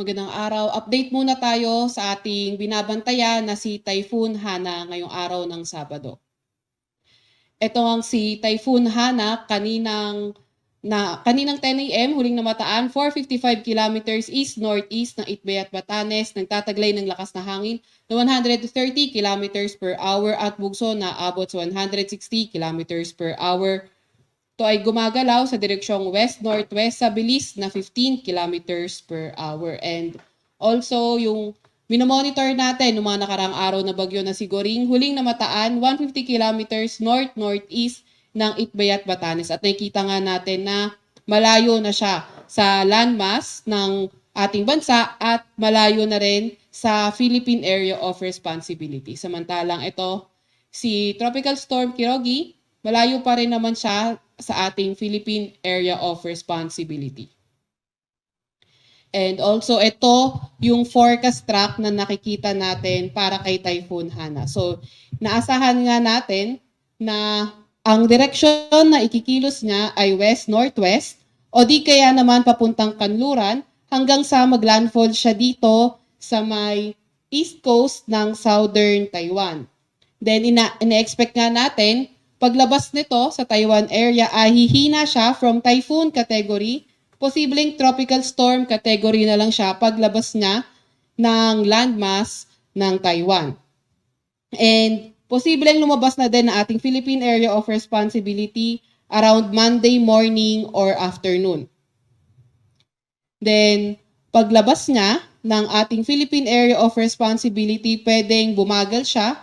Magandang araw. Update muna tayo sa ating binabantayan na si Typhoon Hana ngayong araw ng Sabado. Ito ang si Typhoon Hana kaninang 10 a.m. huling namataan 455 kilometers east-northeast ng Itbay at Batanes, nagtataglay ng lakas na hangin na 130 kilometers per hour at bugso na abot sa 160 kilometers per hour. Ito ay gumagalaw sa direksyong west-northwest sa bilis na 15 kilometers per hour. And also, yung minomonitor natin ng mga nakarang araw na bagyo na si Goring, huling namataan 150 kilometers north-northeast ng Itbay at Batanes. At nakikita nga natin na malayo na siya sa landmass ng ating bansa at malayo na rin sa Philippine Area of Responsibility. Samantalang ito, si Tropical Storm Kirogi, malayo pa rin naman siya sa ating Philippine Area of Responsibility. And also, ito yung forecast track na nakikita natin para kay Typhoon Hana. So, naasahan nga natin na ang direksyon na ikikilos niya ay west-northwest o di kaya naman papuntang Kanluran hanggang sa maglandfall siya dito sa may east coast ng southern Taiwan. Then, ina-expect nga natin paglabas nito sa Taiwan area ay hihina siya from typhoon category, posibleng tropical storm category na lang siya paglabas niya ng landmass ng Taiwan. And posibleng lumabas na din na ating Philippine Area of Responsibility around Monday morning or afternoon. Then, paglabas niya ng ating Philippine Area of Responsibility, pwedeng bumagal siya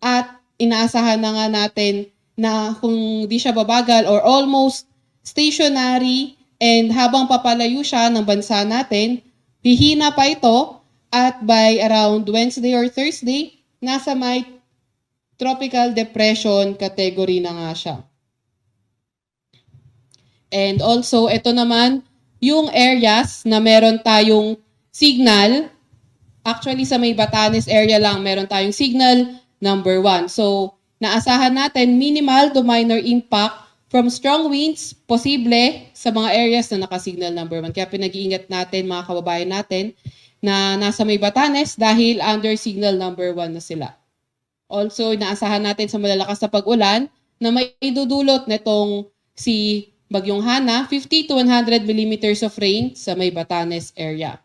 at inaasahan na nga natin na kung di siya babagal or almost stationary and habang papalayo siya ng bansa natin, hihina pa ito at by around Wednesday or Thursday, nasa may tropical depression category na nga siya. And also, ito naman yung areas na meron tayong signal. Actually, sa may Batanes area lang, meron tayong signal number 1. So, naasahan natin minimal to minor impact from strong winds, posible sa mga areas na nakasignal number 1. Kaya pinag-iingat natin mga kababayan natin na nasa may Batanes dahil under signal number 1 na sila. Also, naasahan natin sa malalakas na pag-ulan na may idudulot nitong si Bagyong Hana, 50 to 100 millimeters of rain sa may Batanes area.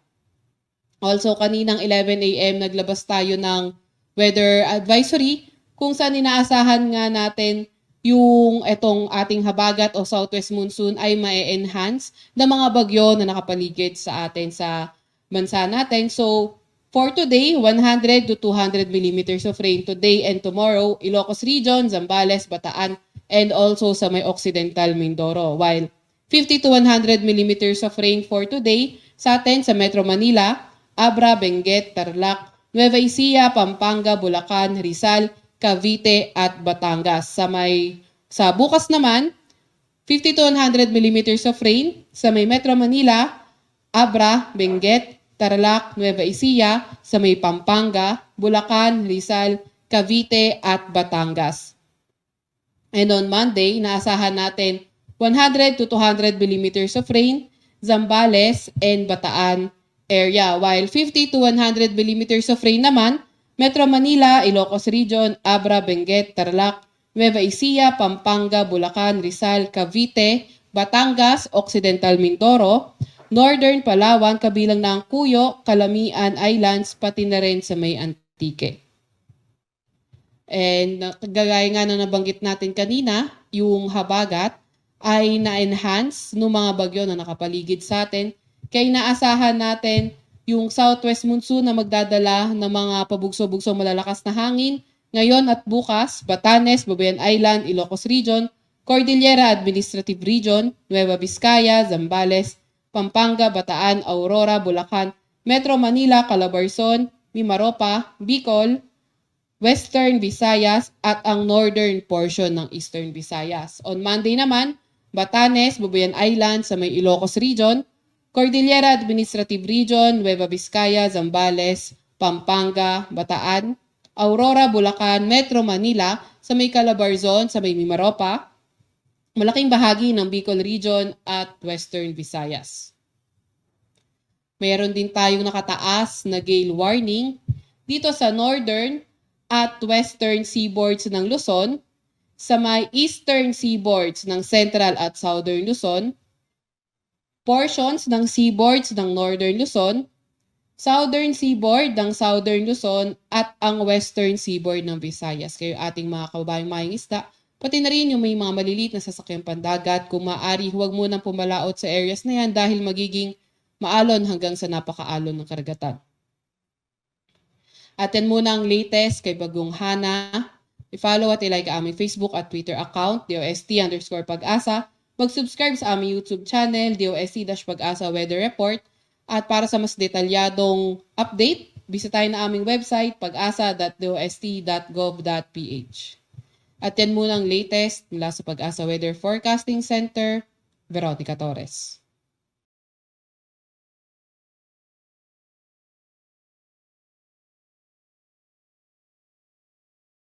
Also, kaninang 11 a.m. naglabas tayo ng weather advisory kung saan inaasahan nga natin yung itong ating habagat o southwest monsoon ay ma-enhance ng mga bagyo na nakapaligid sa atin sa bansa natin. So, for today, 100 to 200 millimeters of rain today and tomorrow, Ilocos Region, Zambales, Bataan, and also sa may Occidental Mindoro. While 50 to 100 millimeters of rain for today sa atin sa Metro Manila, Abra, Benguet, Tarlac, Nueva Ecija, Pampanga, Bulacan, Rizal, Cavite at Batangas. Sa bukas naman, 50 to 100 millimeters of rain sa may Metro Manila, Abra, Benguet, Tarlac, Nueva Ecija, sa may Pampanga, Bulacan, Rizal, Cavite at Batangas. And on Monday, naasahan natin 100 to 200 millimeters of rain, Zambales and Bataan area. While 50 to 100 millimeters of rain naman, Metro Manila, Ilocos Region, Abra, Benguet, Tarlac, Nueva Ecija, Pampanga, Bulacan, Rizal, Cavite, Batangas, Occidental Mindoro, Northern Palawan, kabilang ng Cuyo, Calamian Islands, pati na rin sa may Antique. And gagaya nga na nabanggit natin kanina, yung habagat ay na-enhance ng mga bagyo na nakapaligid sa atin. Kaya inaasahan natin yung southwest monsoon na magdadala ng mga pabugso-bugso malalakas na hangin ngayon at bukas, Batanes, Babayan Island, Ilocos Region, Cordillera Administrative Region, Nueva Vizcaya, Zambales, Pampanga, Bataan, Aurora, Bulacan, Metro Manila, Calabarzon, Mimaropa, Bicol, Western Visayas at ang northern portion ng Eastern Visayas. On Monday naman, Batanes, Babayan Island sa may Ilocos Region, Cordillera Administrative Region, Nueva Vizcaya, Zambales, Pampanga, Bataan, Aurora, Bulacan, Metro Manila, sa may Calabarzon, sa may Mimaropa, malaking bahagi ng Bicol Region at Western Visayas. Meron din tayong nakataas na gale warning dito sa northern at western seaboards ng Luzon, sa may eastern seaboards ng central at southern Luzon, portions ng seaboards ng northern Luzon, southern seaboard ng southern Luzon at ang western seaboard ng Visayas. Kayo ating mga kababayang mayang isda, pati na rin yung may mga maliliit na sasakyang pandagat, kung maaari huwag munang pumalaot sa areas na yan dahil magiging maalon hanggang sa napakaalon ng karagatan. At yan muna ang latest kay Bagong Hana. I-follow at i-like ang aming Facebook at Twitter account, DOST_Pag-asa. Mag-subscribe sa aming YouTube channel, DOST-Pag-asa Weather Report. At para sa mas detalyadong update, bisitahin na aming website, pag-asa.dost.gov.ph. At yan muna ang latest mula sa Pag-asa Weather Forecasting Center, Veronica Torres.